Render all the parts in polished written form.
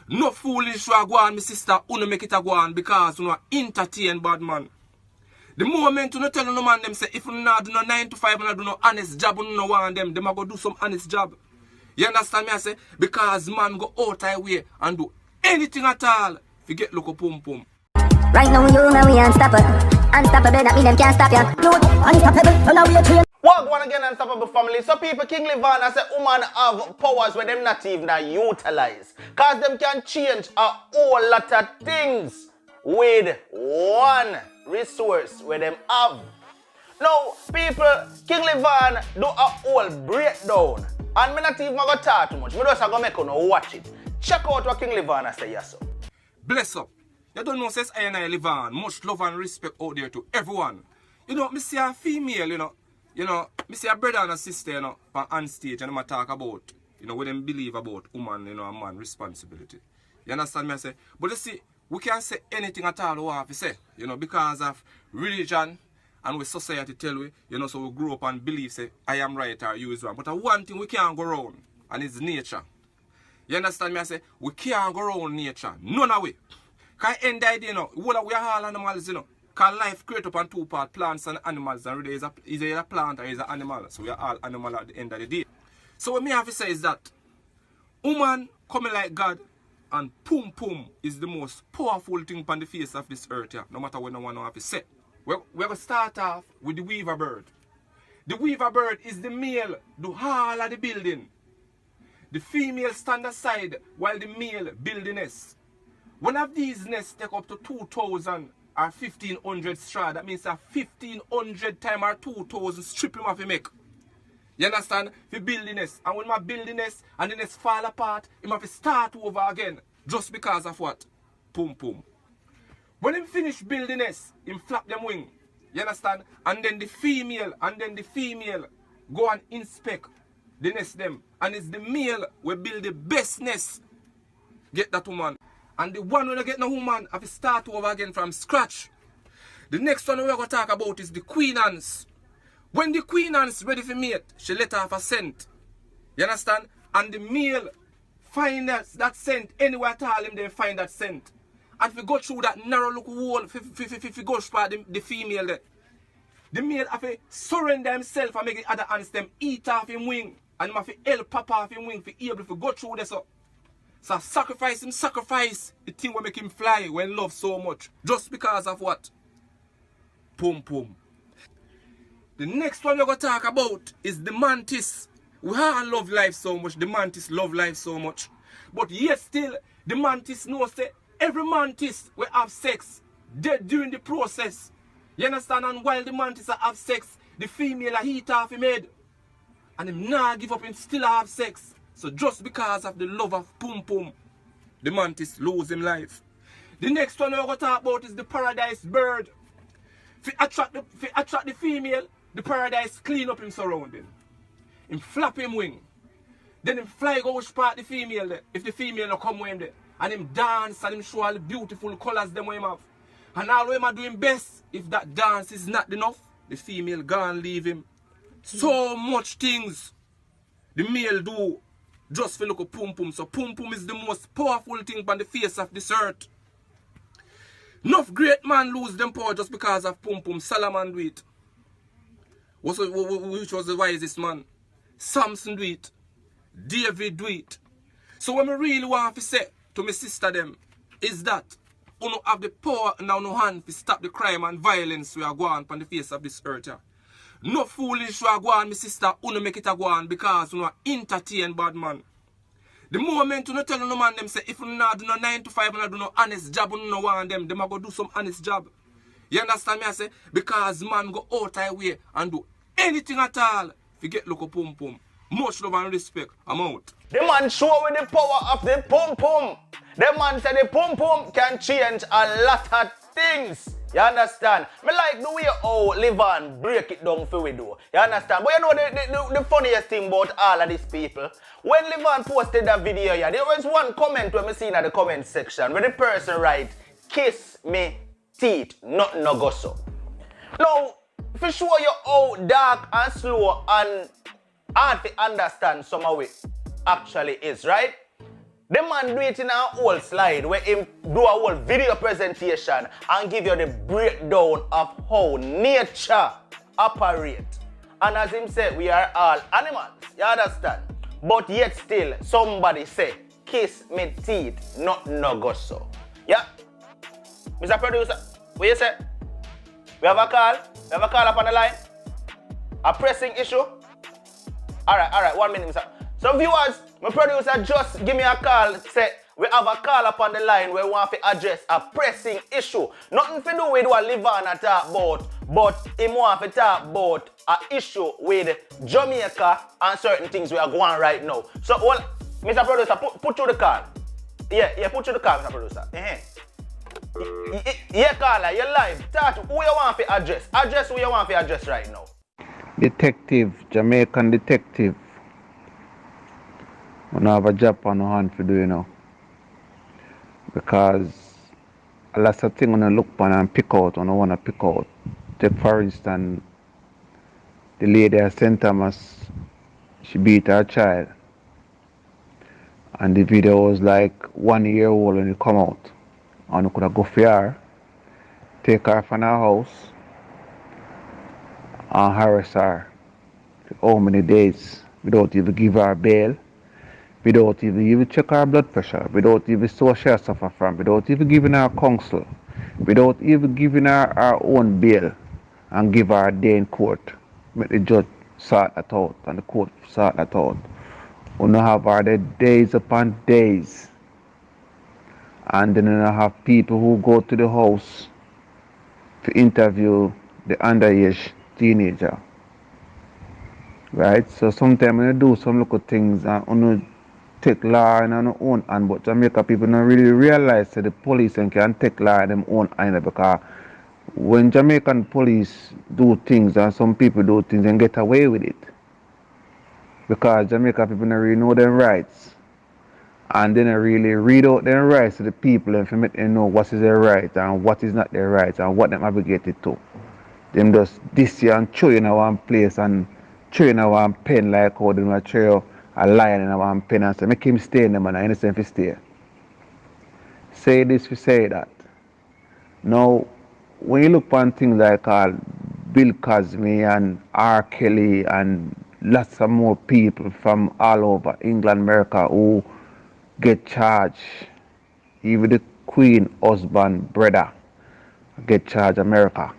No foolish wa go on, my sister, uno make it a go on because you entertain bad man. The moment you tell no man them say if you not do no 9 to 5 and do no honest job, you no want them a go do some honest job. You understand me? I say because man go out of way and do anything at all. Forget look up pum pum. Right now you know we unstoppable. Unstoppable that mean them can't stop ya. Unstoppable, now we train. What one again, unstoppable family? So people, King LYVAUGHN, I say woman have powers where them not even utilize. Cause them can change a whole lot of things with one resource where them have. Now, people, King LYVAUGHN do a whole breakdown. And me not even gonna talk too much. Me just gonna make you watch it. Check out what King LYVAUGHN say yes. Bless up. You don't know says I and LYVAUGHN. Much love and respect out there to everyone. You know, me see a female, you know, me see a brother and a sister, on stage and I talk about, what them believe about woman, and man responsibility. You understand me? I say, but you see, we can't say anything at all we have to say, because of religion and with society tell we, so we grow up and believe, say, I am right or you is wrong. But one thing we can't go around, and it's nature. You understand me? I say, we can't go around nature. None of it. Because end the day, we are all animals, Because life created upon two parts, plants and animals, and really is either a plant or is an animal. So we are all animals at the end of the day. So what me have to say is that woman coming like God and pum pum is the most powerful thing upon the face of this earth, no matter what no one have to say. We're going to start off with the weaver bird. The weaver bird is the male, do all of the building. The female stand aside while the male build the nest. One of these nests take up to 2,000 or 1,500 straw. That means a 1,500 times or 2,000 strip him off to make. You understand? If you build the nest. And when I build the nest and the nest fall apart, he have to start over again. Just because of what? Pum pum. When him finish building the nest, him flap them wing. You understand? And then the female go and inspect the nest them. And it's the male will build the best nest. Get that woman. And the one when you get no woman, have to start over again from scratch. The next one we're going to talk about is the queen ants. When the queen ants ready for mate, she let off a scent. You understand? And the male find that scent anywhere at all, him they find that scent. And if you go through that narrow little hole, if you go through the female there, the male have to surrender himself and make the other ants them eat off him wing. And him have to help pop off him wing for able to go through this up. So sacrifice the thing will make him fly when love so much. Just because of what? Pum pum. The next one we're going to talk about is the mantis. We all love life so much. The mantis love life so much. But yet still, the mantis knows that every mantis will have sex dead during the process. You understand? And while the mantis have sex, the female heat off him head. And him not give up, him still have sex. So just because of the love of pum pum, the mantis lose him life. The next one we're going to talk about is the paradise bird. If attract the female, the paradise clean up him surrounding. Him flap him wing. Then him fly go which part the female there. If the female no come with him there. And him dance and him show all the beautiful colors them him have. And all him are doing best. If that dance is not enough, the female gone leave him. So much things the male do just for look at pum pum. So pum pum is the most powerful thing on the face of this earth. Enough great man lose them power just because of pum pum. Solomon do it. Which was the wisest man? Samson do it. David do it. So what I really want to say to my sister them is that you don't have the power in your hand to stop the crime and violence we are going on the face of this earth. Yeah. No foolish we are going, my sister, you make it a go on because you entertain bad man. The moment you tell no man them say if you not do no 9 to 5 and do no honest job, you no want them are go do some honest job. You understand me? I say because man go out of way and do anything at all. Forget look at pum pum. Much love and respect. I'm out. The man show with the power of the pum pum. The man said the pum pum can change a lot of things. You understand? Me like the way how LYVAUGHN break it down for we do. You understand? But you know the funniest thing about all of these people? When LYVAUGHN posted that video here, there was one comment when me seen in the comment section where the person write, "Kiss me teeth, nothing no go so." Now, for sure you how dark and slow and hard to understand some of it actually is, right? The man do it in a whole slide where him do a whole video presentation and give you the breakdown of how nature operates. And as him said, we are all animals. You understand? But yet still, somebody say, kiss me teeth, not no go so. Yeah? Mr. Producer, what you say? We have a call? We have a call up on the line? A pressing issue? Alright, 1 minute, Mr. So viewers, my producer just give me a call, say we have a call up on the line where we want to address a pressing issue. Nothing to do with what LYVAUGHN talk about, but he want to talk about an issue with Jamaica and certain things we are going right now. So, well, Mr. Producer, put through the call. Yeah, put through the call, Mr. Producer. Yeah, caller, you're live. Talk to who you want to address. Address who you want to address right now. Detective, Jamaican detective. I don't have a job on my hand to do, you know. Because a lot of things I look on and pick out, and I want to pick out. Take for instance, the lady at St. Thomas, she beat her child. And the video was like 1 year old when it come out. And I could have go for her, take her from her house, and harass her for how many days without even give her bail, without even check her blood pressure, without even see what she suffer from, without even giving her counsel, without even giving her her own bail, and give her a day in court. Make the judge sort that out and the court sort that out. We don't have her there days upon days. And then I have people who go to the house to interview the underage teenager. Right? So sometimes when you do some little things and you take law in our own hand, but Jamaica people don't really realize that the police can take law in their own hand, because when Jamaican police do things and some people do things and get away with it, because Jamaica people don't really know their rights. And then I really read out their rights to the people and for make them know what is their right and what is not their right and what them obligated to. Them just this year and throw in one place and throw in one pen like how them throw a lion in one pen and say, make him stay in them and I understand if he stay. Say this, we say that. Now, when you look on things like Bill Cosby and R. Kelly and lots of more people from all over England, America who get charged, even the Queen husband brother get charged America.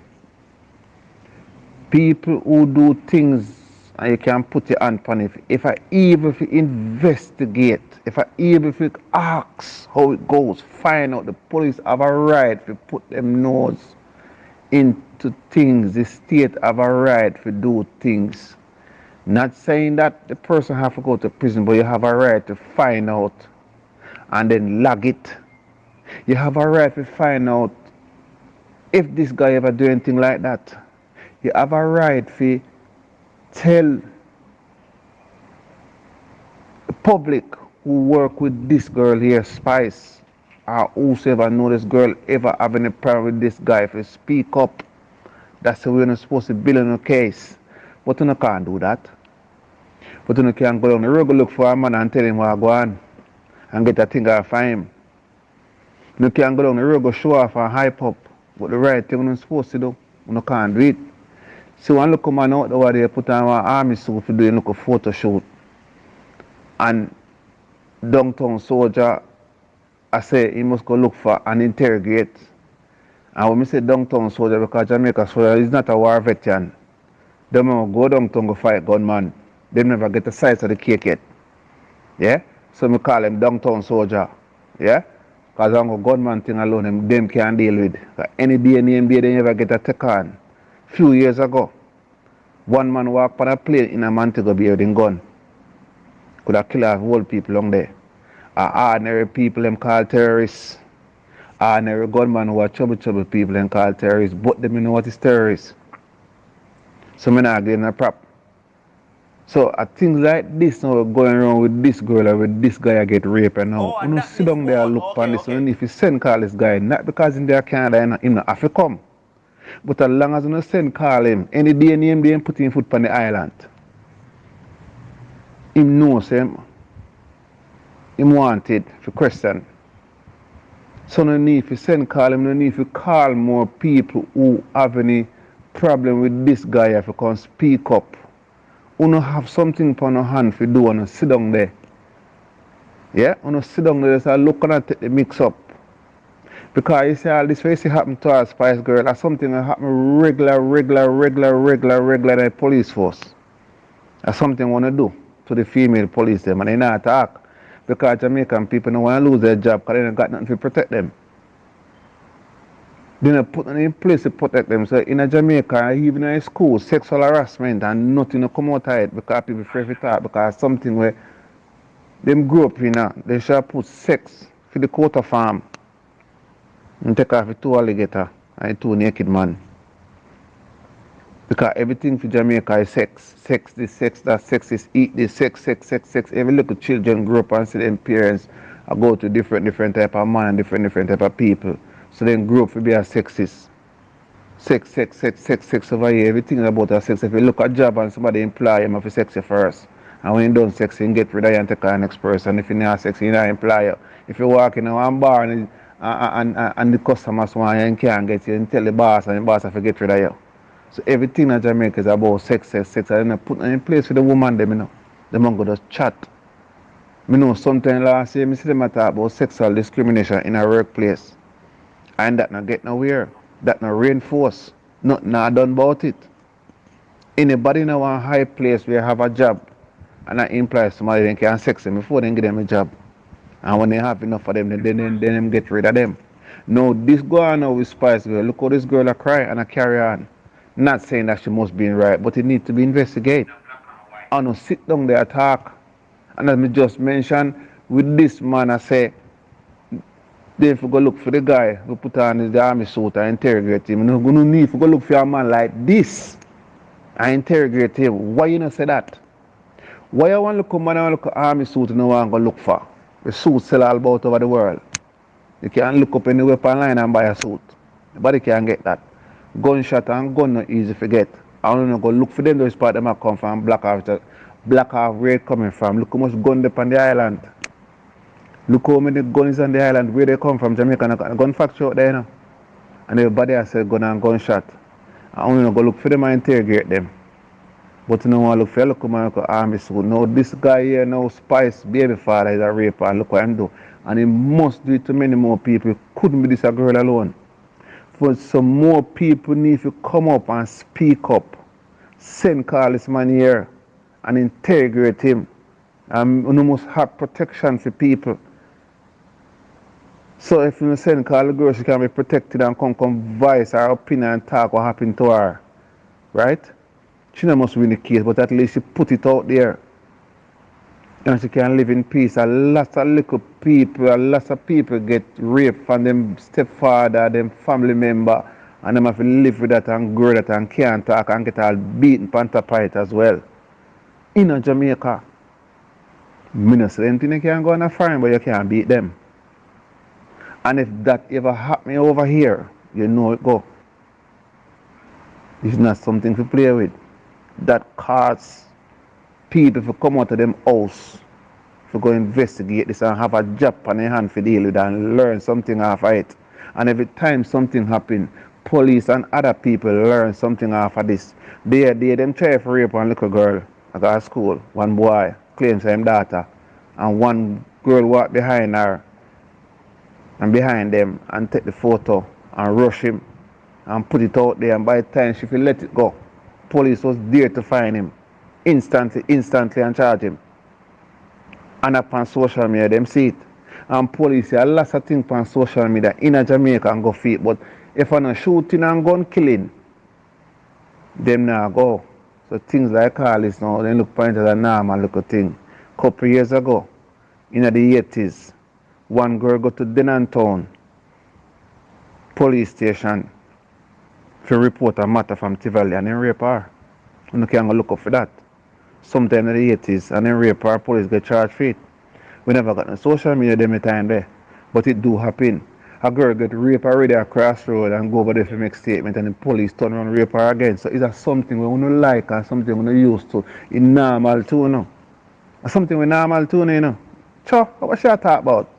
People who do things and you can put your hand on it. If I even investigate, if I even ask how it goes, find out, the police have a right to put them nose into things. The state have a right to do things. Not saying that the person have to go to prison, but you have a right to find out and then log it. You have a right to find out if this guy ever do anything like that. You have a right to tell the public who work with this girl here, Spice, or whosoever know this girl ever having a problem with this guy, if you speak up. That's the way you're supposed to build in a case. But you can't do that. But you can't go down the road, look for a man and tell him what go on and get a thing off of him. You can't go down the road, go show off and hype up. But the right thing you're supposed to do, you can't do it. So one look man out over there put on an army suit to do a photo shoot. And downtown soldier, I say he must go look for and interrogate. And when I say downtown soldier, because Jamaica soldier is not a war veteran. They don't go downtown go fight gunman. They never get the size of the cake yet. Yeah? So I call them downtown soldier. Yeah? Because I'm a gunman thing alone, them can't deal with. Any day, they never get a take on. Few years ago, one man walked on a plane in a Montego Bay with a gun. Could have killed a whole people along there. Ordinary people them call terrorists. Ordinary gunmen who are trouble people them call terrorists. But them know what is terrorists. So I'm not getting a prop. So things like this now going around with this girl or with this guy I get raped and now. You sit down there and look on this and if you send call this guy, not because in there Canada him not have to come. But as long as you send call him, any day name they put him foot on the island. Him knows him. him wanted for question. So no need to send call him, no need to call more people who have any problem with this guy if you can speak up. Uno have something upon your hand to do and sit down there. Yeah? Uno sit down there and look and take the mix up. Because you see all this way happen to our Spice Girl, that's something that happen regular in the police force. That's something I want to do to the female police them and they not talk. Because Jamaican people don't want to lose their job because they don't got nothing to protect them. They don't put nothing in place to protect them. So in Jamaica, even in school, sexual harassment and nothing to come out of it because people afraid to talk because something where them grew up in, they shall put sex for the quarter farm and take off the 2 alligator and 2 naked man. Because everything for Jamaica is sex. Sex this, sex that, sex is eat this, sex. Every little children grow up and see their parents go to different type of man and different type of people. So then grow up to be a sexist. Sex over here. Everything about a sex. If you look at a job and somebody employ him, have to sex you first. And when you done sex, you can get rid of you and take on the next person. If you not sex, you not employ you. If you walk in one bar and the customers want you and can't get you, and tell the boss and the boss have to get rid of you. So everything in Jamaica is about sex. And they put in place for the woman them, you know. They go just chat. I know sometimes last year I see them talk about sexual discrimination in a workplace. And that not get nowhere. That not reinforce. Nothing not done about it. Anybody in a high place where have a job and that implies somebody they can sex them before they give them a job. And when they have enough of them, then get rid of them. Now this go on now with Spice Girl. Look how this girl a cry and a carry on. Not saying that she must be right, but it needs to be investigated. I don't sit down there talk. And as me just mentioned, with this man I say, they have to go look for the guy who put on the army suit and interrogate him. No need to go look for a man like this and interrogate him. Why you not say that? Why you want to look at man and look at army suit and no one go look for? The suit sell all about over the world. You can't look up any weapon line and buy a suit. Nobody can get that. Gunshot and gun not easy to get. I don't know, go look for them, those part them come from Black Hawk where it coming from. Look how much gun up on the island. Look how many guns on the island, where they come from, Jamaica, gun factory out there, you know. And everybody has said gun and gunshot. I only know go look for them and interrogate them. But you know what, look for look at army suit. Now this guy here now, Spice baby father is a raper, and look what him do. And he must do it to many more people. It couldn't be this a girl alone. For some more people need to come up and speak up. Send call this man here and interrogate him. And you must have protection for people. So if you send call the girl, she can be protected and come voice her opinion and talk what happened to her. Right? She not must win the case, but at least she put it out there. And she can live in peace. A lot of people get raped from them stepfather, them family member, and them have to live with that and grow that and can't talk and get all beaten pantapite as well. In Jamaica, minister, anything you can go on a foreign, but you can't beat them. And if that ever happen over here, you know it go. It's not something to play with. That causes people to come out of them house to go investigate this and have a job on their hand to deal with and learn something off of it. And every time something happen, police and other people learn something off of this. Them try to rape one little girl at school. One boy claims him daughter, and one girl walk behind her and behind them and take the photo and rush him and put it out there, and by the time she will let it go, police was there to find him instantly and charge him. And upon social media, them see it. And police say a lot of things on social media in Jamaica and go feet, but if I'm not shooting and gun killing, them now go. So things like all this now, they look point as a normal little thing. Couple years ago, in the 80s, one girl go to Denantown police station to report a matter from Tivoli and then rape her. You can't go look up for that. Sometime in the 80s and then rape her, police get charged for it. We never got no social media them time there. But it do happen. A girl get raped already across the road and go over there to make statement and the police turn around and rape her again. So is that something we don't like and something we don't used to? It's normal too, you know. It's something we normal too, you know. Cho, what she talk about?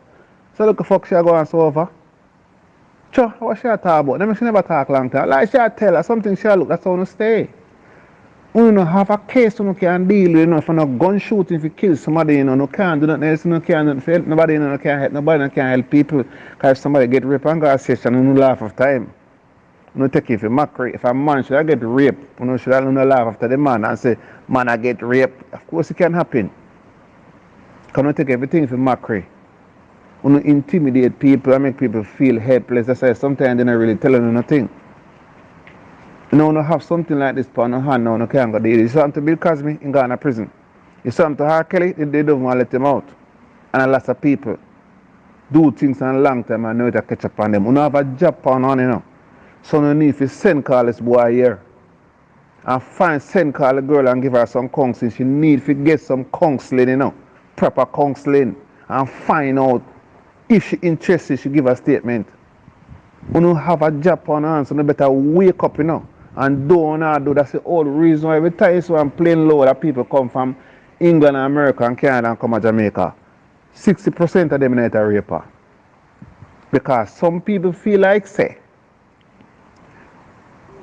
So look the fuck she go and so over. Cho, what she talk about? Then she never talk long time. Like she tell her something she look, that's how you stay. You don't have a case you can deal with, you know, if you gun shooting if you kill somebody, you know, you can't do nothing else, you can't do nothing for help nobody, you know, you can't help nobody, you can't help people. Because if somebody get raped and go to session, you laugh of time. You take it for mockery. If a man should I get raped, you should I laugh after the man and say, man, I get raped. Of course it can happen. Because you take everything for mockery. You intimidate people and make people feel helpless. That's why sometimes they're not really telling you nothing. You know, you have something like this on your hand now, you can't go there. You saw him to Bill Cosby in Ghana prison. You saw him to R. Kelly, they don't want to let him out. And a lot of people do things in a long time and know to catch up on them. You don't have a job on, you know. So you need to send call this boy here. And send call the girl and give her some counseling. She need to get some counseling, you know. Proper counseling. And find out if she interested, she give a statement. You don't have a job on her, so you better wake up, you know. And do. That's the whole reason why every time so I'm playing low that people come from England and America and Canada and come to Jamaica. 60% of them are not a raper. Because some people feel like say,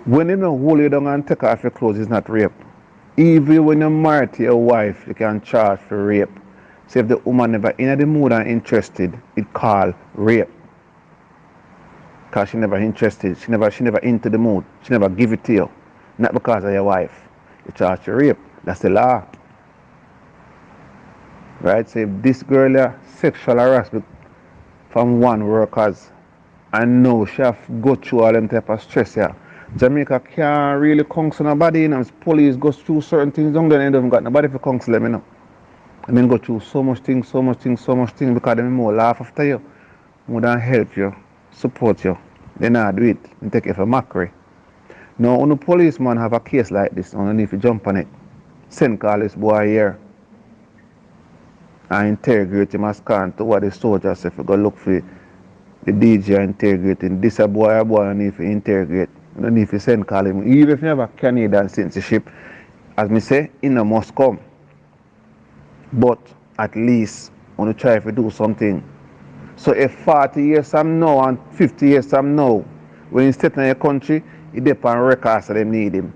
when you don't hold you down and take off your clothes, it's not rape. Even when you're married to your wife, you can charge for rape. So if the woman never in the mood and interested, it's called rape. Because she never interested, she never into the mood, she never give it to you. Not because of your wife. You charge for rape. That's the law. Right? So if this girl is sexual harassment from one workers and know she have go through all them type of stress here. Jamaica can't really counsel nobody, you know. Police go through certain things down there and they haven't got nobody to counsel them, you know. I mean go through so much things because they more laugh after you. More than help you, support you. They not do it and take it for mockery. Now when the policeman have a case like this, you need to jump on it. Send call this boy here and interrogate him as can to what the soldiers say. If you go look for the DJ interrogating this a boy you need to interrogate. You don't need to send call him. Even if you have a Canadian citizenship, as me say, he no must come. But at least when you try to do something. So if 40 years from now and 50 years from now, when you step in your country, he depends on records so they need him.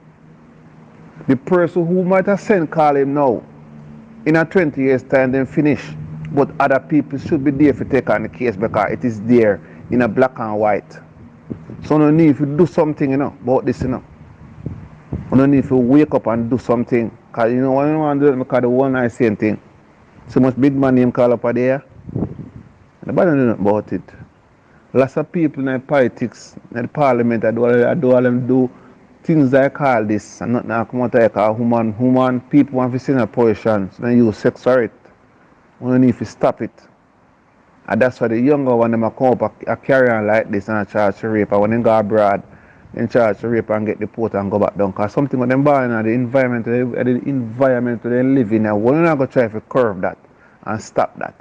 The person who might have sent call him now, in a 20 years time, then finish. But other people should be there to take on the case because it is there in a black and white. So no need to do something, you know, about this, you know. No need to wake up and do something. Because you know what you want to do because the one nice same thing. So much big man name call up there. Nobody knows about it. Lots of people in politics, in the parliament, do things like call this and not now come out like a human people want to see in a position, so they use sex for it. We need to stop it. And that's why the younger one them come up and carry on like this and charge for rape. And when they go abroad, they charge for rape and get deported and go back down. Because something when them born in the environment they live in, and we're not going to try to curb that and stop that.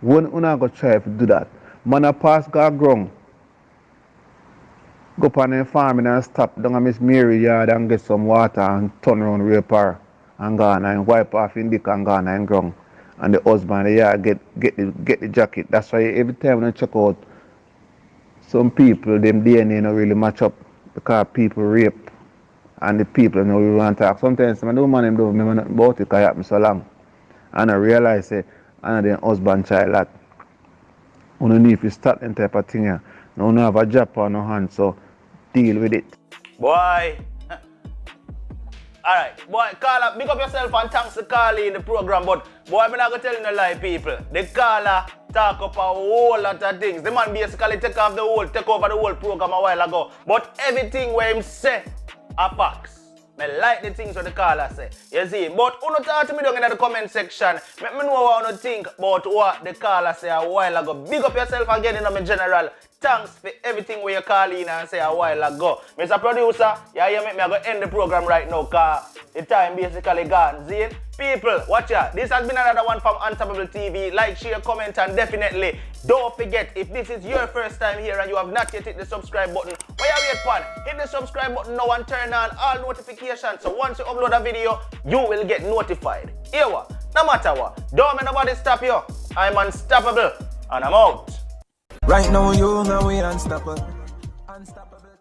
We're not going to try to do that. Man a pass got ground. Go up on the farm and stop down at Miss Mary yard and get some water and turn around rape her and go on and wipe off in dick and go on and ground. And the husband get the jacket. That's why every time when I check out some people, them DNA don't really match up because people rape and the people don't really want to talk. Sometimes some of the women don't remember nothing about it because it happened so long. And I realize that another husband child that you don't need to start that type of thing here. You don't have a job on your hand, so deal with it. Boy. Alright, boy, caller, big up yourself and thanks for calling in the program, but boy, I'm not going to tell you no lie, people. The caller talk up a whole lot of things. The man basically take over the whole program a while ago. But everything where him say are facts. I like the things what the caller say. You see, but you don't talk to me down in the comment section. Let me know what you think about what the caller say a while ago. Big up yourself again in my general. Thanks for everything where you call in and say a while ago. Mr. Producer, yeah, you make me go end the program right now because the time basically gone. See it? People, watch out. This has been another one from Unstoppable TV. Like, share, comment, and definitely don't forget, if this is your first time here and you have not yet hit the subscribe button, why you wait for? Hit the subscribe button now and turn on all notifications. So once you upload a video, you will get notified. Here what? No matter what, don't let nobody stop you. I'm unstoppable, and I'm out. Right now, you know we unstoppable. Unstoppable.